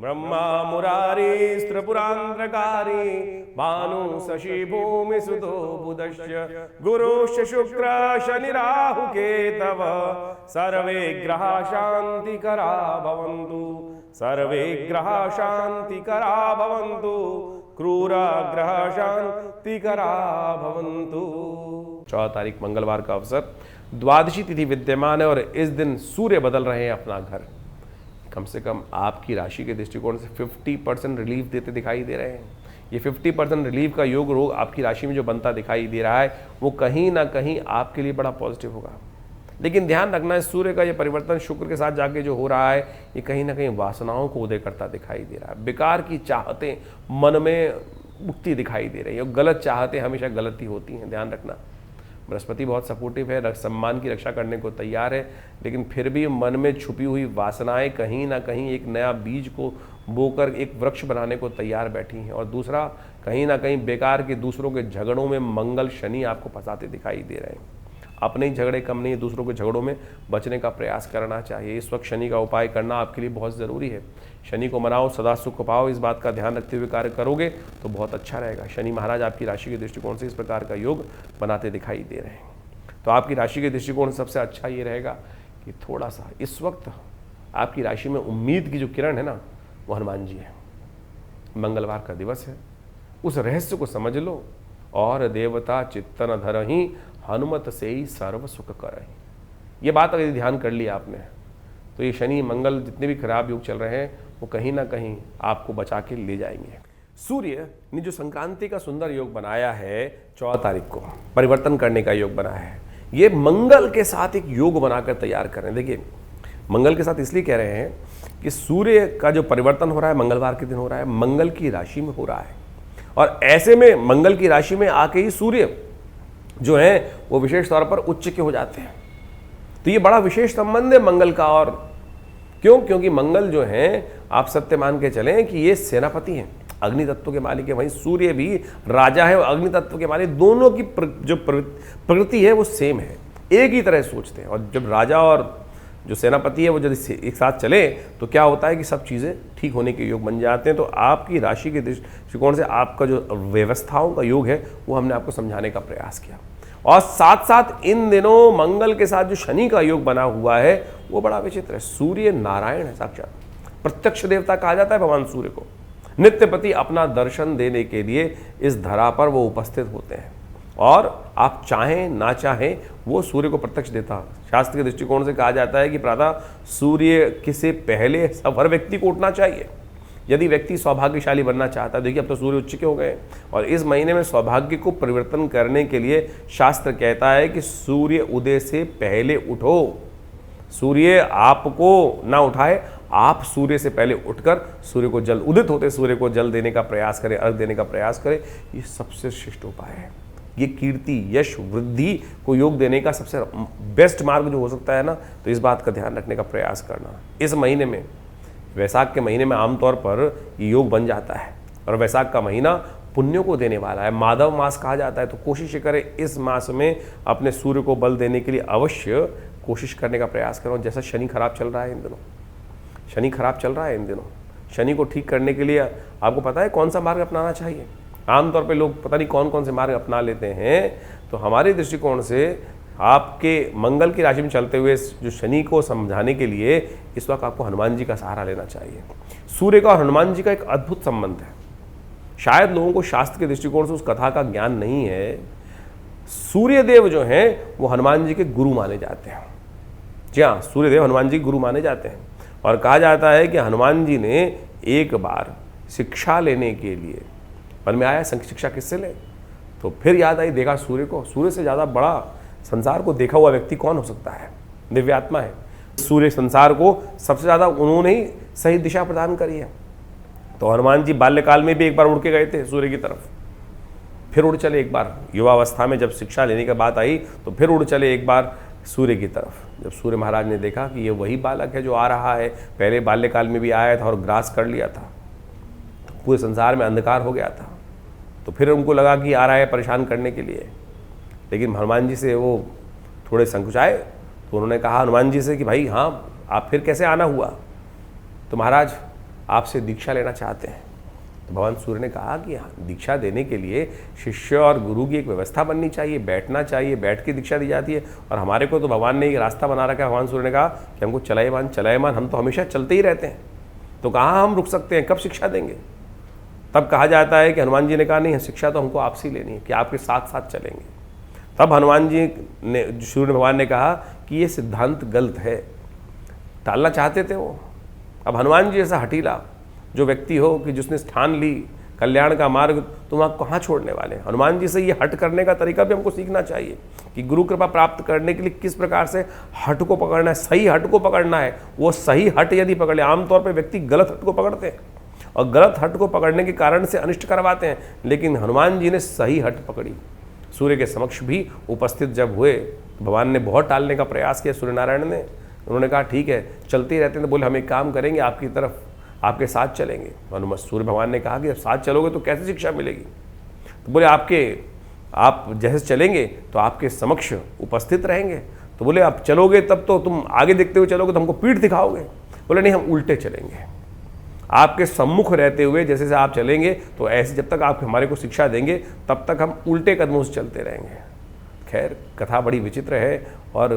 ब्रह्मा मुरारी स्त्रिपुरांतकारी भानु शशि भूमि सुतो बुधश्च गुरुश्च शुक्र शनि राहु केतव सर्वे ग्रहा शांतिकरा भवन्तु सर्वे ग्रहा शांतिकरा भवन्तु क्रूरा ग्रह शांतिकरा भवन्तु। 14 तारीख मंगलवार का अवसर, द्वादशी तिथि विद्यमान है और इस दिन सूर्य बदल रहे हैं अपना घर। कम से कम आपकी राशि के दृष्टिकोण से 50% रिलीफ देते दिखाई दे रहे हैं। ये 50% रिलीफ का योग रोग आपकी राशि में जो बनता दिखाई दे रहा है वो कहीं ना कहीं आपके लिए बड़ा पॉजिटिव होगा। लेकिन ध्यान रखना है, सूर्य का ये परिवर्तन शुक्र के साथ जाके जो हो रहा है ये कहीं ना कहीं वासनाओं को उदय करता दिखाई दे रहा है। बेकार की चाहतें मन में उठती दिखाई दे रही है और गलत चाहतें हमेशा गलत ही होती हैं, ध्यान रखना। बृहस्पति बहुत सपोर्टिव है, सम्मान की रक्षा करने को तैयार है, लेकिन फिर भी मन में छुपी हुई वासनाएं कहीं ना कहीं एक नया बीज को बोकर एक वृक्ष बनाने को तैयार बैठी हैं। और दूसरा, कहीं ना कहीं बेकार के दूसरों के झगड़ों में मंगल शनि आपको फंसाते दिखाई दे रहे हैं। अपने ही झगड़े कम नहीं, दूसरों के झगड़ों में बचने का प्रयास करना चाहिए। इस वक्त शनि का उपाय करना आपके लिए बहुत ज़रूरी है। शनि को मनाओ, सदा सुख पाओ, इस बात का ध्यान रखते हुए कार्य करोगे तो बहुत अच्छा रहेगा। शनि महाराज आपकी राशि के दृष्टिकोण से इस प्रकार का योग बनाते दिखाई दे रहे हैं। तो आपकी राशि के दृष्टिकोण से सबसे अच्छा ये रहेगा कि थोड़ा सा इस वक्त आपकी राशि में उम्मीद की जो किरण है ना, वो हनुमान जी है। मंगलवार का दिवस है, उस रहस्य को समझ लो। और देवता चित्तन धरहि हनुमत से ही सर्व सुख करहि। ये बात अगर ध्यान कर लिया आपने तो ये शनि मंगल जितने भी खराब योग चल रहे हैं वो कहीं ना कहीं आपको बचा के ले जाएंगे। सूर्य ने जो संक्रांति का सुंदर योग बनाया है 14 तारीख को, परिवर्तन करने का योग बनाया है, ये मंगल के साथ एक योग बनाकर तैयार कर रहे हैं। देखिए, मंगल के साथ इसलिए कह रहे हैं कि सूर्य का जो परिवर्तन हो रहा है मंगलवार के दिन हो रहा है, मंगल की राशि में हो रहा है। और ऐसे में मंगल की राशि में आके ही सूर्य जो है वो विशेष तौर पर उच्च के हो जाते हैं। तो ये बड़ा विशेष संबंध है मंगल का। और क्यों? क्योंकि मंगल जो है, आप सत्य मान के चलें कि ये सेनापति हैं, अग्नि तत्व के मालिक है। वहीं सूर्य भी राजा है और अग्नि तत्व के मालिक। दोनों की जो प्रकृति है वो सेम है, एक ही तरह सोचते हैं। और जब राजा और जो सेनापति है वो जब एक साथ चले तो क्या होता है कि सब चीज़ें ठीक होने के योग बन जाते हैं। तो आपकी राशि के दृष्टिकोण से आपका जो व्यवस्थाओं का योग है वो हमने आपको समझाने का प्रयास किया। और साथ साथ इन दिनों मंगल के साथ जो शनि का योग बना हुआ है वो बड़ा विचित्र है। सूर्य नारायण है, साक्षात प्रत्यक्ष देवता कहा जाता है भगवान सूर्य को। नित्यपति अपना दर्शन देने के लिए इस धरा पर वो उपस्थित होते हैं और आप चाहें ना चाहें वो सूर्य को प्रत्यक्ष देता। शास्त्र के दृष्टिकोण से कहा जाता है कि प्रातः सूर्य के पहले हर व्यक्ति को उठना चाहिए यदि व्यक्ति सौभाग्यशाली बनना चाहता है। देखिए, अब तो सूर्य उच्च के हो गए और इस महीने में सौभाग्य को परिवर्तन करने के लिए शास्त्र कहता है कि सूर्य उदय से पहले उठो। सूर्य आपको ना उठाए, आप सूर्य से पहले उठकर सूर्य को जल, उदित होते सूर्य को जल देने का प्रयास करें, अर्घ देने का प्रयास करें। ये सबसे श्रेष्ठ उपाय है। ये कीर्ति, यश, वृद्धि को योग देने का सबसे बेस्ट मार्ग जो हो सकता है ना, तो इस बात का ध्यान रखने का प्रयास करना। इस महीने में, वैशाख के महीने में आमतौर पर ये योग बन जाता है और वैशाख का महीना पुण्यों को देने वाला है, माधव मास कहा जाता है। तो कोशिश करें इस मास में अपने सूर्य को बल देने के लिए अवश्य कोशिश करने का प्रयास करो। जैसा शनि खराब चल रहा है इन दिनों, शनि खराब चल रहा है इन दिनों, शनि को ठीक करने के लिए आपको पता है कौन सा मार्ग अपनाना चाहिए। आमतौर पे लोग पता नहीं कौन कौन से मार्ग अपना लेते हैं। तो हमारे दृष्टिकोण से आपके मंगल की राशि में चलते हुए जो शनि को समझाने के लिए इस वक्त आपको हनुमान जी का सहारा लेना चाहिए। सूर्य का और हनुमान जी का एक अद्भुत संबंध है। शायद लोगों को शास्त्र के दृष्टिकोण से उस कथा का ज्ञान नहीं है। सूर्यदेव जो हैं वो हनुमान जी के गुरु माने जाते हैं। जी हाँ, सूर्यदेव हनुमान जी के गुरु माने जाते हैं। और कहा जाता है कि हनुमान जी ने एक बार शिक्षा लेने के लिए मन में आया शिक्षा किससे ले, तो फिर याद आई, देखा सूर्य को। सूर्य से ज़्यादा बड़ा संसार को देखा हुआ व्यक्ति कौन हो सकता है? दिव्यात्मा है। सूर्य संसार को सबसे ज़्यादा उन्होंने ही सही दिशा प्रदान करी है। तो हनुमान जी बाल्यकाल में भी एक बार उड़ के गए थे सूर्य की तरफ, फिर उड़ चले एक बार युवावस्था में, जब शिक्षा लेने की बात आई तो फिर उड़ चले एक बार सूर्य की तरफ। जब सूर्य महाराज ने देखा कि ये वही बालक है जो आ रहा है, पहले बाल्यकाल में भी आया था और ग्रास कर लिया था, तो पूरे संसार में अंधकार हो गया था। तो फिर उनको लगा कि आ रहा है परेशान करने के लिए। लेकिन हनुमान जी से वो थोड़े संकुचाए, तो उन्होंने कहा हनुमान जी से कि भाई हाँ, आप फिर कैसे आना हुआ? तो महाराज आपसे दीक्षा लेना चाहते हैं। तो भगवान सूर्य ने कहा कि हाँ, दीक्षा देने के लिए शिष्य और गुरु की एक व्यवस्था बननी चाहिए, बैठना चाहिए, बैठ के दीक्षा दी जाती है। और हमारे को तो भगवान ने एक रास्ता बना रखा है। भगवान सूर्य ने कहा कि हमको चलायमान, हम तो हमेशा चलते ही रहते हैं, तो कहाँ हम रुक सकते हैं, कब शिक्षा देंगे। तब कहा जाता है कि हनुमान जी ने कहा नहीं, शिक्षा तो हमको आपसे ही लेनी है, कि आपके साथ साथ चलेंगे। तब हनुमान जी ने, सूर्य भगवान ने कहा कि ये सिद्धांत गलत है, टालना चाहते थे वो। अब हनुमान जी ऐसा हठीला जो व्यक्ति हो कि जिसने ठान ली कल्याण का मार्ग, तो वहाँ कहाँ छोड़ने वाले। हनुमान जी से ये हट करने का तरीका भी हमको सीखना चाहिए कि गुरु कृपा प्राप्त करने के लिए किस प्रकार से हट को पकड़ना है, सही हट को पकड़ना है। वो सही हट यदि पकड़ ले, आमतौर पर व्यक्ति गलत हट को पकड़ते हैं और गलत हट को पकड़ने के कारण से अनिष्ट करवाते हैं, लेकिन हनुमान जी ने सही हट पकड़ी। सूर्य के समक्ष भी उपस्थित जब हुए, भगवान ने बहुत टालने का प्रयास किया सूर्य नारायण ने। उन्होंने कहा ठीक है, चलते ही रहते हैं। तो बोले हम एक काम करेंगे, आपकी तरफ आपके साथ चलेंगे। हनुमान सूर्य भगवान ने कहा कि जब साथ चलोगे तो कैसे शिक्षा मिलेगी। तो बोले आप जैसे चलेंगे तो आपके समक्ष उपस्थित रहेंगे। तो बोले आप चलोगे तब तो तुम आगे देखते हुए चलोगे तो हमको पीठ दिखाओगे। बोले नहीं, हम उल्टे चलेंगे, आपके सम्मुख रहते हुए जैसे से आप चलेंगे, तो ऐसे जब तक आप हमारे को शिक्षा देंगे तब तक हम उल्टे कदमों से चलते रहेंगे। खैर, कथा बड़ी विचित्र है और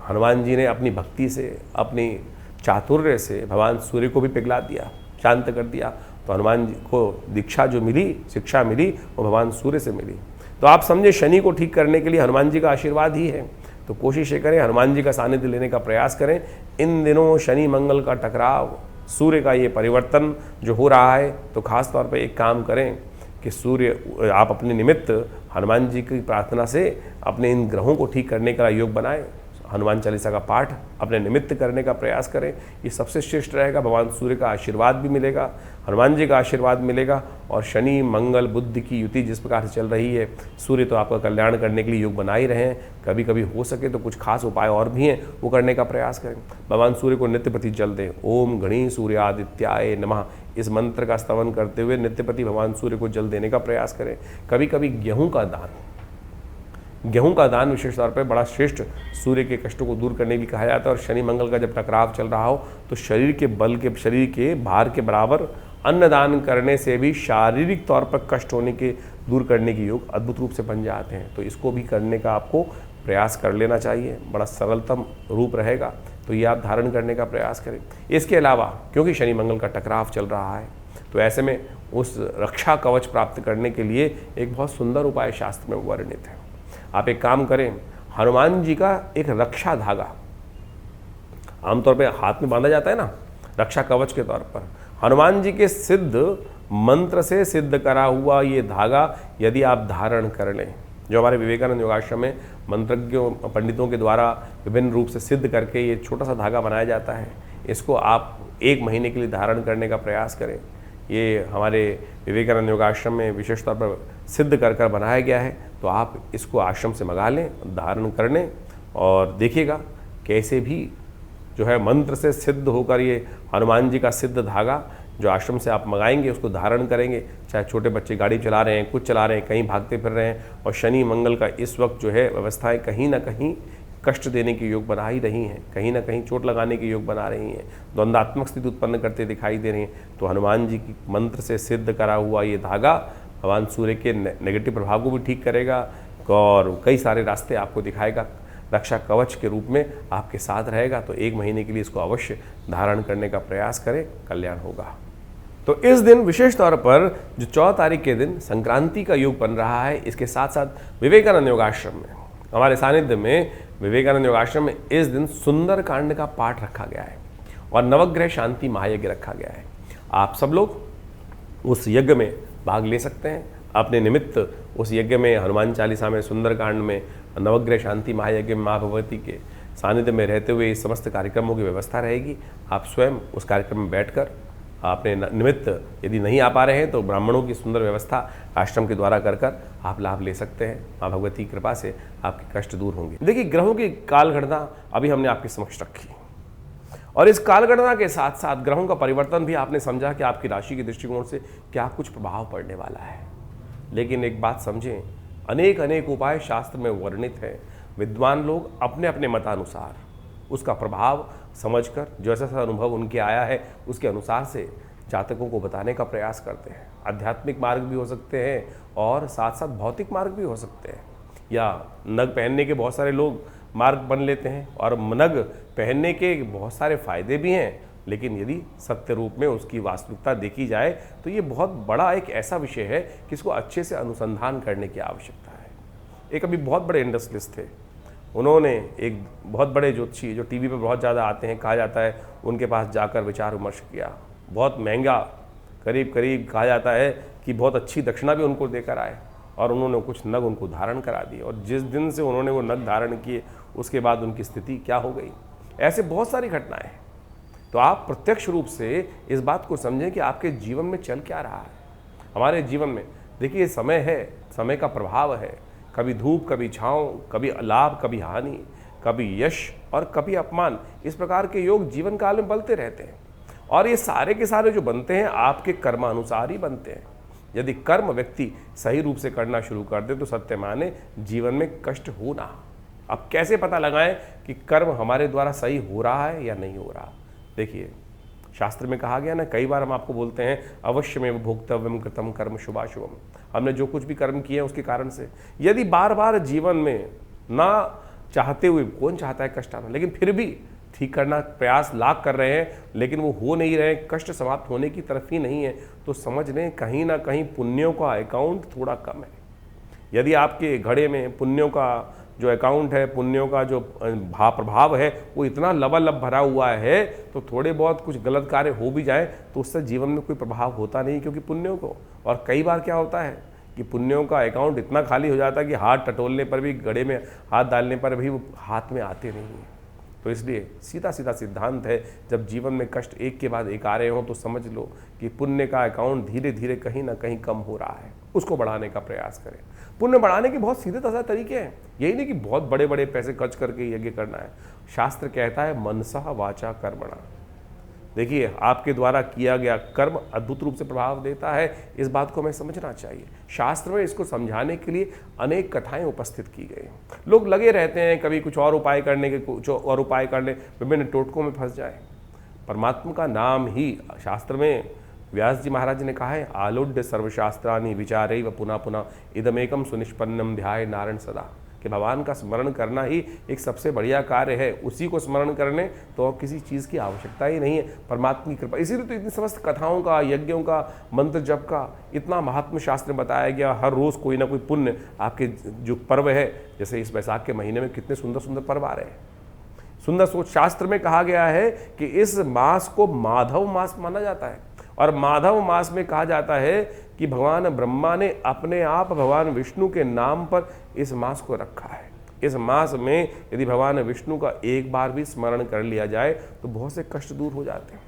हनुमान जी ने अपनी भक्ति से, अपनी चातुर्य से भगवान सूर्य को भी पिघला दिया, शांत कर दिया। तो हनुमान जी को दीक्षा जो मिली, शिक्षा मिली, वो भगवान सूर्य से मिली। तो आप समझे, शनि को ठीक करने के लिए हनुमान जी का आशीर्वाद ही है। तो कोशिश ये करें, हनुमान जी का सानिध्य लेने का प्रयास करें। इन दिनों शनि मंगल का टकराव, सूर्य का ये परिवर्तन जो हो रहा है, तो खास तौर पे एक काम करें कि सूर्य, आप अपने निमित्त हनुमान जी की प्रार्थना से अपने इन ग्रहों को ठीक करने का योग बनाएं। हनुमान चालीसा का पाठ अपने निमित्त करने का प्रयास करें, ये सबसे श्रेष्ठ रहेगा। भगवान सूर्य का आशीर्वाद भी मिलेगा, हनुमान जी का आशीर्वाद मिलेगा। और शनि मंगल बुध की युति जिस प्रकार से चल रही है, सूर्य तो आपका कल्याण करने के लिए योग बना ही रहे हैं। कभी कभी हो सके तो कुछ खास उपाय और भी हैं, वो करने का प्रयास करें। भगवान सूर्य को नित्य प्रति जल दें। ओम गणी सूर्यादित्याय नमः, इस मंत्र का स्तवन करते हुए नित्य प्रति भगवान सूर्य को जल देने का प्रयास करें। कभी कभी गेहूँ का दान विशेष तौर पर बड़ा श्रेष्ठ, सूर्य के कष्टों को दूर करने के लिए कहा जाता है। और शनि मंगल का जब टकराव चल रहा हो तो शरीर के भार के बराबर अन्न दान करने से भी शारीरिक तौर पर कष्ट होने के दूर करने के योग अद्भुत रूप से बन जाते हैं। तो इसको भी करने का आपको प्रयास कर लेना चाहिए, बड़ा सरलतम रूप रहेगा। तो ये आप धारण करने का प्रयास करें। इसके अलावा क्योंकि शनि मंगल का टकराव चल रहा है, तो ऐसे में उस रक्षा कवच प्राप्त करने के लिए एक बहुत सुंदर उपाय शास्त्र में वर्णित है। आप एक काम करें, हनुमान जी का एक रक्षा धागा आमतौर पे हाथ में बांधा जाता है ना, रक्षा कवच के तौर पर, हनुमान जी के सिद्ध मंत्र से सिद्ध करा हुआ ये धागा यदि आप धारण कर लें, जो हमारे विवेकानंद योगाश्रम में मंत्रज्ञों पंडितों के द्वारा विभिन्न रूप से सिद्ध करके ये छोटा सा धागा बनाया जाता है, इसको आप 1 महीने के लिए धारण करने का प्रयास करें। ये हमारे विवेकानंद योगाश्रम में विशेष तौर पर सिद्ध कर बनाया गया है। तो आप इसको आश्रम से मंगा लें, धारण कर लें और देखिएगा कैसे भी जो है मंत्र से सिद्ध होकर ये हनुमान जी का सिद्ध धागा जो आश्रम से आप मंगाएंगे उसको धारण करेंगे। चाहे छोटे बच्चे गाड़ी चला रहे हैं, कुछ चला रहे हैं, कहीं भागते फिर रहे हैं, और शनि मंगल का इस वक्त जो है व्यवस्थाएं कहीं ना कहीं कष्ट देने के योग बना ही रही हैं, कहीं ना कहीं चोट लगाने के योग बना रही हैं, द्वंद्वात्मक स्थिति उत्पन्न करते दिखाई दे रही हैं। तो हनुमान जी की मंत्र से सिद्ध करा हुआ ये धागा भगवान सूर्य के नेगेटिव प्रभाव को भी ठीक करेगा और कई सारे रास्ते आपको दिखाएगा, रक्षा कवच के रूप में आपके साथ रहेगा। तो 1 महीने के लिए इसको अवश्य धारण करने का प्रयास करें, कल्याण होगा। तो इस दिन विशेष तौर पर जो 14 तारीख के दिन संक्रांति का योग बन रहा है, इसके साथ साथ विवेकानंद योगाश्रम में, हमारे सानिध्य में विवेकानंद योगाश्रम में इस दिन सुंदर कांड का पाठ रखा गया है और नवग्रह शांति महायज्ञ रखा गया है। आप सब लोग उस यज्ञ में भाग ले सकते हैं। अपने निमित्त उस यज्ञ में हनुमान चालीसा में, सुंदरकांड में, नवग्रह शांति महायज्ञ में माँ भगवती के सानिध्य में रहते हुए इस समस्त कार्यक्रमों की व्यवस्था रहेगी। आप स्वयं उस कार्यक्रम में बैठकर अपने निमित्त यदि नहीं आ पा रहे हैं तो ब्राह्मणों की सुंदर व्यवस्था आश्रम के द्वारा कर आप लाभ ले सकते हैं। माँ भगवती की कृपा से आपके कष्ट दूर होंगे। देखिए, ग्रहों की कालगणना अभी हमने आपके समक्ष रखी और इस कालगणना के साथ साथ ग्रहों का परिवर्तन भी आपने समझा कि आपकी राशि के दृष्टिकोण से क्या कुछ प्रभाव पड़ने वाला है। लेकिन एक बात समझें, अनेक उपाय शास्त्र में वर्णित है। विद्वान लोग अपने अपने मतानुसार उसका प्रभाव समझकर, जैसा सा अनुभव उनके आया है उसके अनुसार से जातकों को बताने का प्रयास करते हैं। आध्यात्मिक मार्ग भी हो सकते हैं और साथ साथ भौतिक मार्ग भी हो सकते हैं, या नग पहनने के बहुत सारे लोग मार्ग बन लेते हैं, और नग पहनने के बहुत सारे फायदे भी हैं, लेकिन यदि सत्य रूप में उसकी वास्तविकता देखी जाए तो ये बहुत बड़ा एक ऐसा विषय है कि इसको अच्छे से अनुसंधान करने की आवश्यकता है। एक अभी बहुत बड़े इंडस्ट्रियलिस्ट थे, उन्होंने एक बहुत बड़े ज्योतिषी जो टीवी पर बहुत ज़्यादा आते हैं, कहा जाता है, उनके पास जाकर विचार विमर्श किया। बहुत महंगा, करीब करीब कहा जाता है कि बहुत अच्छी दक्षिणा भी उनको देकर आए, और उन्होंने कुछ नग उनको धारण करा दिए, और जिस दिन से उन्होंने वो नग धारण किए उसके बाद उनकी स्थिति क्या हो गई। ऐसे बहुत सारी घटनाएं हैं। तो आप प्रत्यक्ष रूप से इस बात को समझें कि आपके जीवन में चल क्या रहा है। हमारे जीवन में देखिए समय है, समय का प्रभाव है, कभी धूप कभी छाँव, कभी लाभ कभी हानि, कभी यश और कभी अपमान, इस प्रकार के योग जीवन काल में बनते रहते हैं, और ये सारे के सारे जो बनते हैं आपके कर्मानुसार ही बनते हैं। यदि कर्म व्यक्ति सही रूप से करना शुरू कर दे तो सत्य माने जीवन में कष्ट हो ना। अब कैसे पता लगाएं कि कर्म हमारे द्वारा सही हो रहा है या नहीं हो रहा। देखिए शास्त्र में कहा गया ना, कई बार हम आपको बोलते हैं अवश्यमेव भोक्तव्यम कृतम कर्म शुभाशुभम, हमने जो कुछ भी कर्म किए हैं उसके कारण से। यदि बार बार जीवन में ना चाहते हुए, कौन चाहता है कष्ट आना, लेकिन फिर भी ठीक करना प्रयास लाख कर रहे हैं लेकिन वो हो नहीं रहे, कष्ट समाप्त होने की तरफ ही नहीं है, तो समझ लें कहीं ना कहीं पुण्यों का अकाउंट थोड़ा कम है। यदि आपके घड़े में पुण्यों का जो अकाउंट है, पुण्यों का जो प्रभाव है, वो इतना लबालब भरा हुआ है, तो थोड़े बहुत कुछ गलत कार्य हो भी जाए तो उससे जीवन में कोई प्रभाव होता नहीं, क्योंकि पुण्यों को। और कई बार क्या होता है कि पुण्यों का अकाउंट इतना खाली हो जाता है कि हाथ टटोलने पर भी, घड़े में हाथ डालने पर भी वो हाथ में आते नहीं हैं। तो इसलिए सीधा सीधा सिद्धांत है, जब जीवन में कष्ट एक के बाद एक आ रहे हों तो समझ लो कि पुण्य का अकाउंट धीरे धीरे कहीं ना कहीं कम हो रहा है, उसको बढ़ाने का प्रयास करें। पुण्य बढ़ाने के बहुत सीधे साधे तरीके हैं, यही नहीं कि बहुत बड़े बड़े पैसे खर्च करके यज्ञ करना है। शास्त्र कहता है मनसा वाचा कर्मणा। देखिए आपके द्वारा किया गया कर्म अद्भुत रूप से प्रभाव देता है, इस बात को हमें समझना चाहिए। शास्त्र में इसको समझाने के लिए अनेक कथाएं उपस्थित की गई। लोग लगे रहते हैं कभी कुछ और उपाय करने के, कुछ और उपाय करने, विभिन्न टोटकों में फंस जाए। परमात्मा का नाम ही शास्त्र में व्यास जी महाराज ने कहा है, आलुड्य सर्वशास्त्रानि विचारे व पुनः पुनः इदमेकम सुनिष्पन्नम ध्याय नारायण सदा, कि भगवान का स्मरण करना ही एक सबसे बढ़िया कार्य है। उसी को स्मरण करने तो और किसी चीज़ की आवश्यकता ही नहीं है, परमात्मा की कृपा। इसीलिए तो इतनी समस्त कथाओं का, यज्ञों का, मंत्र जप का इतना महात्म शास्त्र में बताया गया। हर रोज़ कोई ना कोई पुण्य आपके जो पर्व है, जैसे इस वैशाख के महीने में कितने सुंदर सुंदर पर्व आ रहे हैं। सुंदर सोच शास्त्र में कहा गया है कि इस मास को माधव मास माना जाता है, और माधव मास में कहा जाता है कि भगवान ब्रह्मा ने अपने आप भगवान विष्णु के नाम पर इस मास को रखा है। इस मास में यदि भगवान विष्णु का एक बार भी स्मरण कर लिया जाए तो बहुत से कष्ट दूर हो जाते हैं।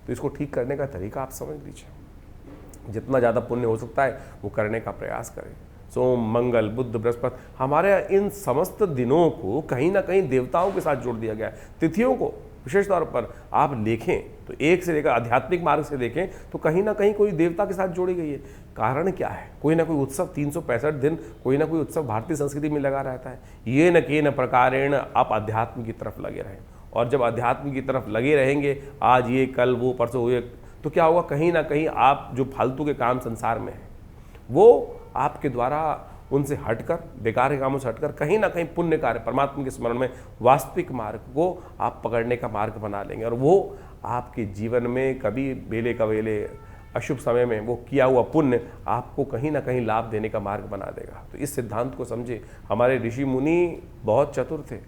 तो इसको ठीक करने का तरीका आप समझ लीजिए, जितना ज़्यादा पुण्य हो सकता है वो करने का प्रयास करें। सोम, मंगल, बुध, बृहस्पति, हमारे इन समस्त दिनों को कहीं ना कहीं देवताओं के साथ जोड़ दिया गया है। तिथियों को विशेष तौर पर आप देखें तो एक से लेकर आध्यात्मिक मार्ग से देखें तो कहीं ना कहीं कोई देवता के साथ जोड़ी गई है। कारण क्या है? कोई ना कोई उत्सव, 365 दिन कोई ना कोई उत्सव भारतीय संस्कृति में लगा रहता है। ये न के न प्रकारेण आप अध्यात्म की तरफ लगे रहें, और जब अध्यात्म की तरफ लगे रहेंगे, आज ये कल वो परसों ये, तो क्या होगा, कहीं ना कहीं आप जो फालतू के काम संसार में हैं वो आपके द्वारा उनसे हटकर, बेकार के कामों से हटकर कहीं ना कहीं पुण्य कार्य, परमात्मा के स्मरण में वास्तविक मार्ग को आप पकड़ने का मार्ग बना लेंगे, और वो आपके जीवन में कभी बेले कवेले अशुभ समय में वो किया हुआ पुण्य आपको कहीं ना कहीं लाभ देने का मार्ग बना देगा। तो इस सिद्धांत को समझे। हमारे ऋषि मुनि बहुत चतुर थे,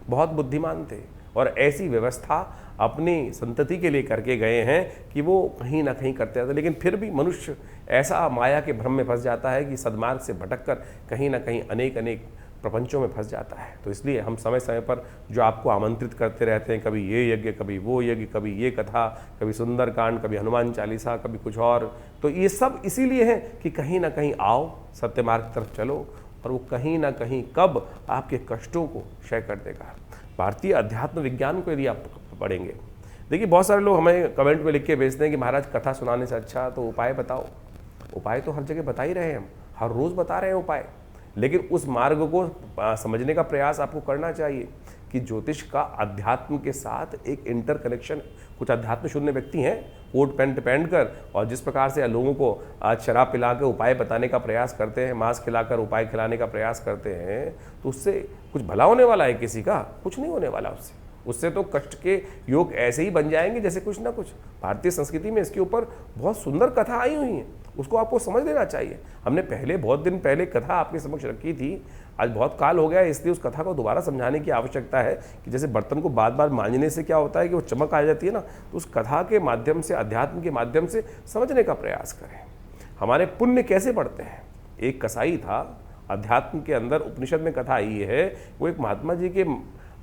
बहुत बुद्धिमान थे, और ऐसी व्यवस्था अपनी संतति के लिए करके गए हैं कि वो कहीं ना कहीं करते रहते, लेकिन फिर भी मनुष्य ऐसा माया के भ्रम में फंस जाता है कि सद्मार्ग से भटककर कहीं ना कहीं अनेक अनेक प्रपंचों में फंस जाता है। तो इसलिए हम समय समय पर जो आपको आमंत्रित करते रहते हैं, कभी ये यज्ञ, कभी वो यज्ञ, कभी ये कथा, कभी सुंदरकांड, कभी हनुमान चालीसा, कभी कुछ और, तो ये सब इसीलिए है कि कहीं ना कहीं आओ, सत्य मार्ग तरफ चलो, और वो कहीं ना कहीं कब आपके कष्टों को क्षय कर देगा। भारतीय अध्यात्म विज्ञान को यदि आप पढ़ेंगे, देखिए बहुत सारे लोग हमें कमेंट में लिख के भेजते हैं कि महाराज कथा सुनाने से अच्छा तो उपाय बताओ। उपाय तो हर जगह बता ही रहे हैं, हम हर रोज़ बता रहे हैं उपाय। लेकिन उस मार्ग को समझने का प्रयास आपको करना चाहिए कि ज्योतिष का अध्यात्म के साथ एक इंटर कनेक्शन। कुछ अध्यात्म शून्य व्यक्ति हैं, कोट पैंट पहन कर, और जिस प्रकार से लोगों को आज शराब पिला के उपाय बताने का प्रयास करते हैं, मांस खिलाकर उपाय खिलाने का प्रयास करते हैं, तो उससे कुछ भला होने वाला है किसी का? कुछ नहीं होने वाला उससे तो कष्ट के योग ऐसे ही बन जाएंगे जैसे कुछ ना कुछ। भारतीय संस्कृति में इसके ऊपर बहुत सुंदर कथा आई हुई है, उसको आपको समझ लेना चाहिए। हमने पहले बहुत दिन पहले कथा आपके समक्ष रखी थी, आज बहुत काल हो गया है, इसलिए उस कथा को दोबारा समझाने की आवश्यकता है कि जैसे बर्तन को बार बार मांजने से क्या होता है कि वो चमक आ जाती है ना, तो उस कथा के माध्यम से, अध्यात्म के माध्यम से समझने का प्रयास करें। हमारे पुण्य कैसे बढ़ते हैं? एक कसाई था, अध्यात्म के अंदर उपनिषद में कथा आई है, वो एक महात्मा जी के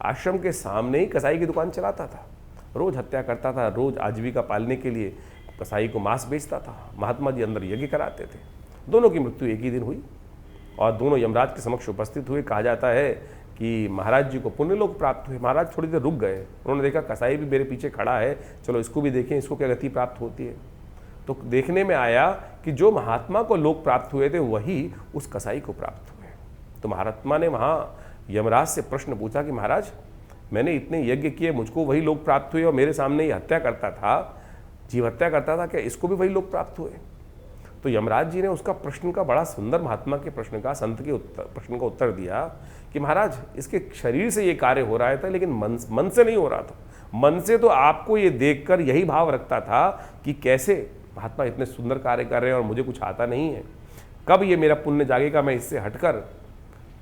आश्रम के सामने ही कसाई की दुकान चलाता था, रोज हत्या करता था, रोज आजीविका पालने के लिए कसाई को मांस बेचता था। महात्मा जी अंदर यज्ञ कराते थे। दोनों की मृत्यु एक ही दिन हुई और दोनों यमराज के समक्ष उपस्थित हुए। कहा जाता है कि महाराज जी को पुण्यलोक प्राप्त हुए। महाराज थोड़ी देर रुक गए, उन्होंने देखा कसाई भी मेरे पीछे खड़ा है, चलो इसको भी देखें, इसको क्या गति प्राप्त होती है। तो देखने में आया कि जो महात्मा को लोक प्राप्त हुए थे वही उस कसाई को प्राप्त हुए। तो महात्मा ने वहाँ यमराज से प्रश्न पूछा कि महाराज, मैंने इतने यज्ञ किए, मुझको वही लोक प्राप्त हुए और मेरे सामने ही हत्या करता था, जीव हत्या करता था, क्या इसको भी वही लोक प्राप्त हुए? तो यमराज जी ने उसका प्रश्न का, बड़ा सुंदर महात्मा के प्रश्न का, संत के प्रश्न का उत्तर दिया कि महाराज, इसके शरीर से ये कार्य हो रहा था, लेकिन मन से नहीं हो रहा था। मन से तो आपको ये देखकर यही भाव रखता था कि कैसे महात्मा इतने सुंदर कार्य कर रहे हैं और मुझे कुछ आता नहीं है, कब ये मेरा पुण्य जागेगा, मैं इससे हटकर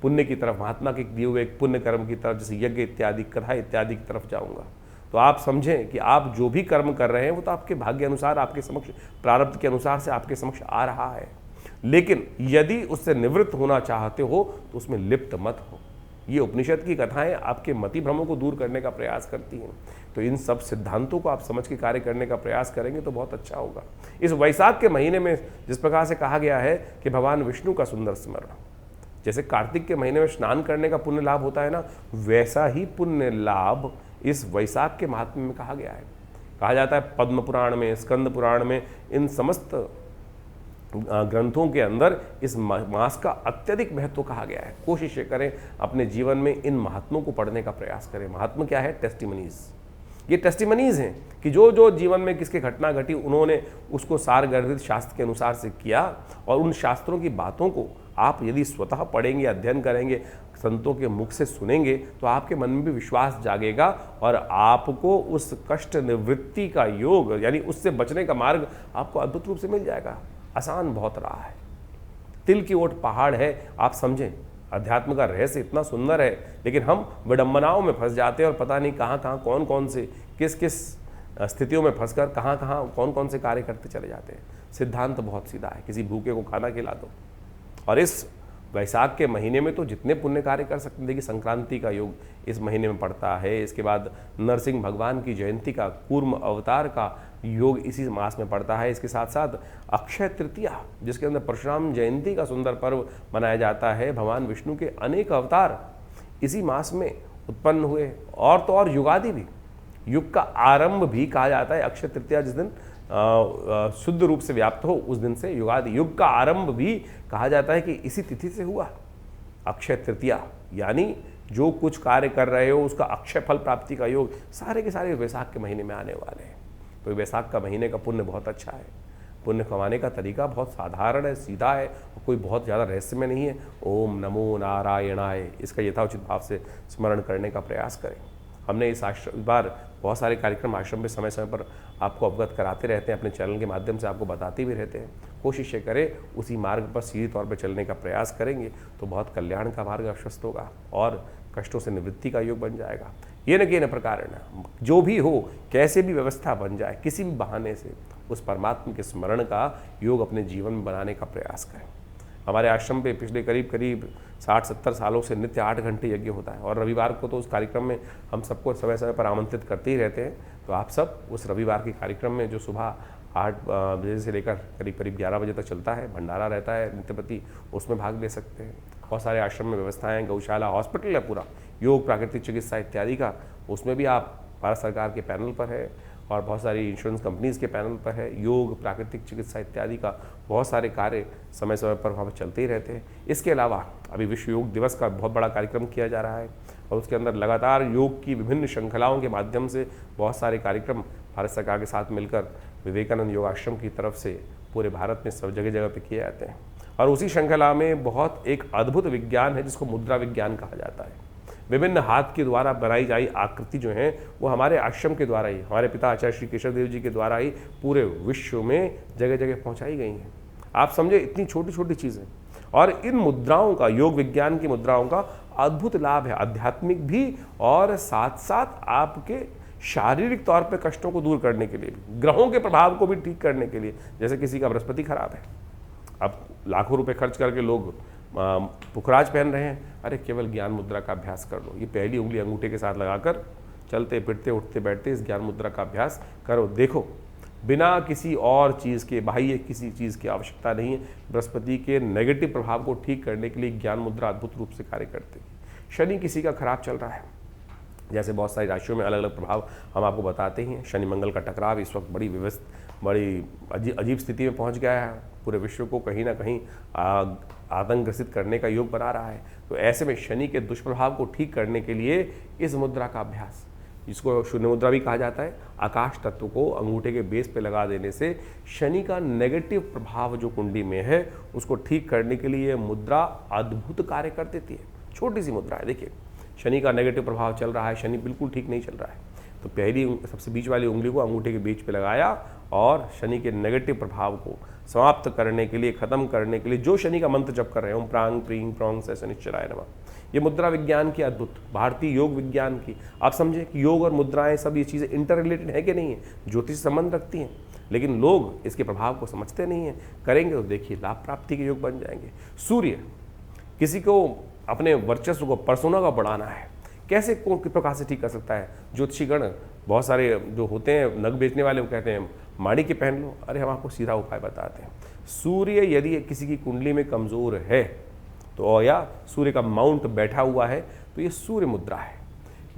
पुण्य की तरफ, महात्मा के दिए हुए एक पुण्य कर्म की तरफ, जैसे यज्ञ इत्यादि, कथा इत्यादि की तरफ जाऊंगा। तो आप समझें कि आप जो भी कर्म कर रहे हैं वो तो आपके भाग्य अनुसार, आपके समक्ष, प्रारब्ध के अनुसार से आपके समक्ष आ रहा है, लेकिन यदि उससे निवृत्त होना चाहते हो तो उसमें लिप्त मत हो। ये उपनिषद की कथाएं आपके मति भ्रमों को दूर करने का प्रयास करती हैं। तो इन सब सिद्धांतों को आप समझ के कार्य करने का प्रयास करेंगे तो बहुत अच्छा होगा। इस वैशाख के महीने में जिस प्रकार से कहा गया है कि भगवान विष्णु का सुंदर स्मरण, जैसे कार्तिक के महीने में स्नान करने का पुण्य लाभ होता है ना, वैसा ही पुण्य लाभ इस वैशाख के महात्म्य में कहा गया है। कहा जाता है पद्म पुराण में, स्कंद पुराण में, इन समस्त ग्रंथों के अंदर इस मास का अत्यधिक महत्व कहा गया है। कोशिश करें अपने जीवन में इन महात्मों को पढ़ने का प्रयास करें। महात्मा क्या है? टेस्टिमनीज। ये टेस्टिमनीज हैं कि जो जो जीवन में किसके घटना घटी, उन्होंने उसको सारगर्भित शास्त्र के अनुसार से किया, और उन शास्त्रों की बातों को आप यदि स्वतः पढ़ेंगे, अध्ययन करेंगे, संतों के मुख से सुनेंगे, तो आपके मन में भी विश्वास जागेगा और आपको उस कष्ट निवृत्ति का योग, यानी उससे बचने का मार्ग आपको अद्भुत रूप से मिल जाएगा। आसान बहुत रहा है, तिल की ओट पहाड़ है। आप समझें, अध्यात्म का रहस्य इतना सुंदर है, लेकिन हम विडंबनाओं में फंस जाते हैं और पता नहीं कहाँ कहाँ, कौन कौन से, किस किस स्थितियों में फंसकर कहाँ कहाँ कौन कौन से कार्य करते चले जाते हैं। सिद्धांत बहुत सीधा है, किसी भूखे को खाना खिला दो। और इस वैशाख के महीने में तो जितने पुण्य कार्य कर सकते हैं। देखिए, संक्रांति का योग इस महीने में पड़ता है, इसके बाद नरसिंह भगवान की जयंती का, कूर्म अवतार का योग इसी मास में पड़ता है। इसके साथ साथ अक्षय तृतीया, जिसके अंदर परशुराम जयंती का सुंदर पर्व मनाया जाता है। भगवान विष्णु के अनेक अवतार इसी मास में उत्पन्न हुए। और तो और युगादि भी, युग का आरंभ भी कहा जाता है अक्षय तृतीया, जिस दिन शुद्ध रूप से व्याप्त हो उस दिन से युगादि, युग का आरंभ भी कहा जाता है कि इसी तिथि से हुआ। अक्षय तृतीया यानी जो कुछ कार्य कर रहे हो उसका अक्षय फल प्राप्ति का योग सारे के सारे वैशाख के महीने में आने वाले हैं। तो वैशाख का महीने का पुण्य बहुत अच्छा है। पुण्य कमाने का तरीका बहुत साधारण है, सीधा है, कोई बहुत ज़्यादा रहस्य में नहीं है। ओम नमो नारायणाय, इसका यथाउचित भाव से स्मरण करने का प्रयास करें। हमने इस बार बहुत सारे कार्यक्रम आश्रम में समय समय पर आपको अवगत कराते रहते हैं, अपने चैनल के माध्यम से आपको बताते भी रहते हैं। कोशिश करें उसी मार्ग पर सीधे तौर पर चलने का प्रयास करेंगे तो बहुत कल्याण का मार्ग आश्वस्त होगा और कष्टों से निवृत्ति का योग बन जाएगा। ये न कि न प्रकार न, जो भी हो, कैसे भी व्यवस्था बन जाए, किसी भी बहाने से उस परमात्मा के स्मरण का योग अपने जीवन में बनाने का प्रयास करें। हमारे आश्रम पे पिछले करीब 60-70 सालों से नित्य 8 घंटे यज्ञ होता है और रविवार को तो उस कार्यक्रम में हम सबको समय समय पर आमंत्रित करते ही रहते हैं। तो आप सब उस रविवार के कार्यक्रम में, जो सुबह 8 बजे से लेकर करीब 11 बजे तक चलता है, भंडारा रहता है नित्यपति, उसमें भाग ले सकते हैं। बहुत सारे आश्रम में व्यवस्थाएं, गौशाला, हॉस्पिटल है पूरा, योग, प्राकृतिक चिकित्सा इत्यादि का, उसमें भी आप भारत सरकार के पैनल पर है और बहुत सारी इंश्योरेंस कंपनीज के पैनल पर है। योग, प्राकृतिक चिकित्सा इत्यादि का बहुत सारे कार्य समय समय पर वहाँ पर चलते ही रहते हैं। इसके अलावा अभी विश्व योग दिवस का बहुत बड़ा कार्यक्रम किया जा रहा है और उसके अंदर लगातार योग की विभिन्न श्रृंखलाओं के माध्यम से बहुत सारे कार्यक्रम भारत सरकार के साथ मिलकर विवेकानंद योग आश्रम की तरफ से पूरे भारत में सब जगह जगह पे किए जाते हैं। और उसी श्रृंखला में बहुत एक अद्भुत विज्ञान है जिसको मुद्रा विज्ञान कहा जाता है। विभिन्न हाथ के द्वारा बनाई जाई आकृति जो है वो हमारे आश्रम के द्वारा ही, हमारे पिता आचार्य श्री केशव देव जी के द्वारा ही पूरे विश्व में जगह जगह पहुंचाई गई हैं। आप समझे, इतनी छोटी छोटी चीज़ें। और इन मुद्राओं का, योग विज्ञान की मुद्राओं का अद्भुत लाभ है, आध्यात्मिक भी और साथ साथ आपके शारीरिक तौर पे कष्टों को दूर करने के लिए भी, ग्रहों के प्रभाव को भी ठीक करने के लिए। जैसे किसी का बृहस्पति खराब है, अब लाखों रुपए खर्च करके लोग पुखराज पहन रहे हैं, अरे केवल ज्ञान मुद्रा का अभ्यास कर लो। ये पहली उंगली अंगूठे के साथ लगाकर चलते फिरते उठते बैठते इस ज्ञान मुद्रा का अभ्यास करो। देखो, बिना किसी और चीज़ के, बाह्य किसी चीज़ की आवश्यकता नहीं है। बृहस्पति के नेगेटिव प्रभाव को ठीक करने के लिए ज्ञान मुद्रा अद्भुत रूप से कार्य करती है। शनि किसी का खराब चल रहा है, जैसे बहुत सारी राशियों में अलग अलग प्रभाव हम आपको बताते हैं। शनि मंगल का टकराव इस वक्त बड़ी अजीब स्थिति में पहुंच गया है, पूरे विश्व को कहीं ना कहीं आतंक ग्रसित करने का योग बना रहा है। तो ऐसे में शनि के दुष्प्रभाव को ठीक करने के लिए इस मुद्रा का अभ्यास, जिसको शून्य मुद्रा भी कहा जाता है, आकाश तत्व को अंगूठे के बेस पे लगा देने से शनि का नेगेटिव प्रभाव जो कुंडली में है उसको ठीक करने के लिए मुद्रा अद्भुत कार्य कर देती है। छोटी सी मुद्रा है। देखिए, शनि का नेगेटिव प्रभाव चल रहा है, शनि बिल्कुल ठीक नहीं चल रहा है, तो पहली सबसे बीच वाली उंगली को अंगूठे के बीच पे लगाया और शनि के नेगेटिव प्रभाव को समाप्त करने के लिए, खत्म करने के लिए जो शनि का मंत्र जप कर रहे हैं, ओम प्रांग प्रींग प्रौंग से शनिश्चराय नमः, ये मुद्रा विज्ञान की अद्भुत, भारतीय योग विज्ञान की। आप समझे कि योग और मुद्राएं सब ये चीज़ें इंटर रिलेटेड है कि नहीं है, ज्योतिष संबंध रखती हैं, लेकिन लोग इसके प्रभाव को समझते नहीं हैं। करेंगे तो देखिए लाभ प्राप्ति के योग बन जाएंगे। सूर्य, किसी को अपने वर्चस्व को, पर्सोना का बढ़ाना है, कैसे कौन किस प्रकार से ठीक कर सकता है। ज्योतिषीगण बहुत सारे जो होते हैं नग बेचने वाले, वो कहते हैं माड़ी के पहन लो। अरे हम आपको सीधा उपाय बताते हैं। सूर्य यदि किसी की कुंडली में कमज़ोर है तो, या सूर्य का माउंट बैठा हुआ है, तो ये सूर्य मुद्रा है।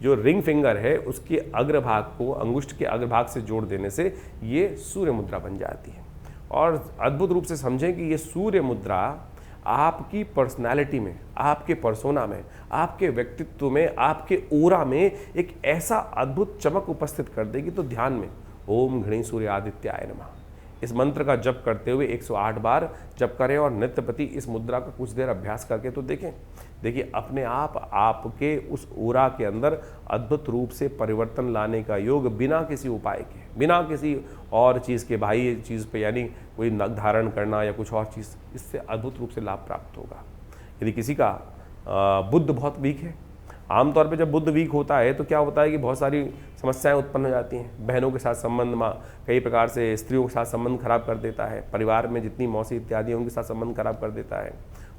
जो रिंग फिंगर है उसके अग्रभाग को अंगुष्ठ के अग्रभाग से जोड़ देने से ये सूर्य मुद्रा बन जाती है। और अद्भुत रूप से समझें कि ये सूर्य मुद्रा आपकी पर्सनालिटी में, आपके पर्सोना में, आपके व्यक्तित्व में, आपके ओरा में एक ऐसा अद्भुत चमक उपस्थित कर देगी। तो ध्यान में ओम घृणी सूर्य आदित्याय नमः इस मंत्र का जप करते हुए 108 बार जप करें और नित्य प्रति इस मुद्रा का कुछ देर अभ्यास करके तो देखें। देखिए अपने आप आपके उस ओरा के अंदर अद्भुत रूप से परिवर्तन लाने का योग बिना किसी उपाय के, बिना किसी और चीज़ के, बाह्य चीज़ पे, यानी कोई नग धारण करना या कुछ और चीज़, इससे अद्भुत रूप से लाभ प्राप्त होगा। यदि किसी का बुद्ध बहुत वीक है, आमतौर पे जब बुद्ध वीक होता है तो क्या होता है कि बहुत सारी समस्याएं उत्पन्न हो जाती हैं। बहनों के साथ संबंध में, कई प्रकार से स्त्रियों के साथ संबंध खराब कर देता है, परिवार में जितनी मौसी इत्यादि उनके साथ संबंध खराब कर देता है,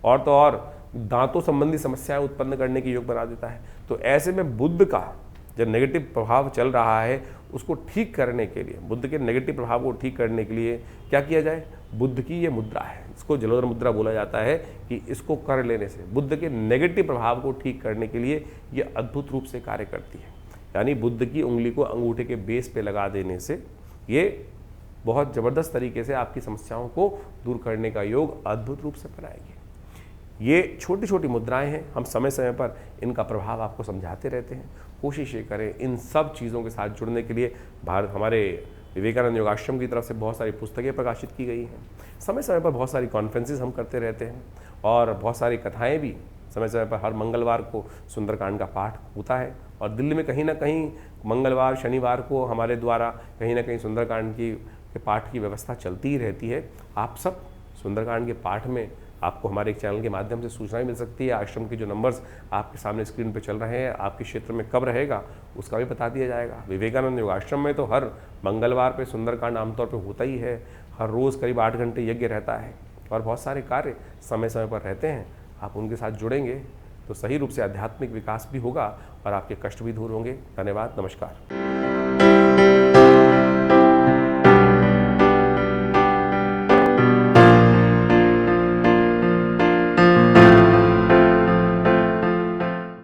और तो और दांतों संबंधी समस्याएं उत्पन्न करने के योग बना देता है। तो ऐसे में बुद्ध का जो नेगेटिव प्रभाव चल रहा है उसको ठीक करने के लिए, बुद्ध के नेगेटिव प्रभाव को ठीक करने के लिए क्या किया जाए। बुद्ध की ये मुद्रा है, इसको जलोदर मुद्रा बोला जाता है, कि इसको कर लेने से बुद्ध के नेगेटिव प्रभाव को ठीक करने के लिए ये अद्भुत रूप से कार्य करती है। यानी बुद्ध की उंगली को अंगूठे के बेस पे लगा देने से ये बहुत ज़बरदस्त तरीके से आपकी समस्याओं को दूर करने का योग अद्भुत रूप से बनाएगी। ये छोटी छोटी मुद्राएं हैं, हम समय समय पर इनका प्रभाव आपको समझाते रहते हैं। कोशिश ये करें इन सब चीज़ों के साथ जुड़ने के लिए। हमारे विवेकानंद योगाश्रम की तरफ से बहुत सारी पुस्तकें प्रकाशित की गई हैं। समय समय पर बहुत सारी कॉन्फ्रेंसेस हम करते रहते हैं और बहुत सारी कथाएं भी समय समय पर, हर मंगलवार को सुंदरकांड का पाठ होता है। और दिल्ली में कहीं ना कहीं मंगलवार शनिवार को हमारे द्वारा कहीं ना कहीं सुंदरकांड के पाठ की व्यवस्था चलती ही रहती है। आप सब सुंदरकांड के पाठ में आपको हमारे एक चैनल के माध्यम से सूचनाएं मिल सकती है। आश्रम के जो नंबर्स आपके सामने स्क्रीन पे चल रहे हैं, आपके क्षेत्र में कब रहेगा उसका भी बता दिया जाएगा। विवेकानंद योगाश्रम में तो हर मंगलवार पे सुंदरकांड आमतौर पे होता ही है। हर रोज़ करीब 8 घंटे यज्ञ रहता है और बहुत सारे कार्य समय समय पर रहते हैं। आप उनके साथ जुड़ेंगे तो सही रूप से आध्यात्मिक विकास भी होगा और आपके कष्ट भी दूर होंगे। धन्यवाद, नमस्कार।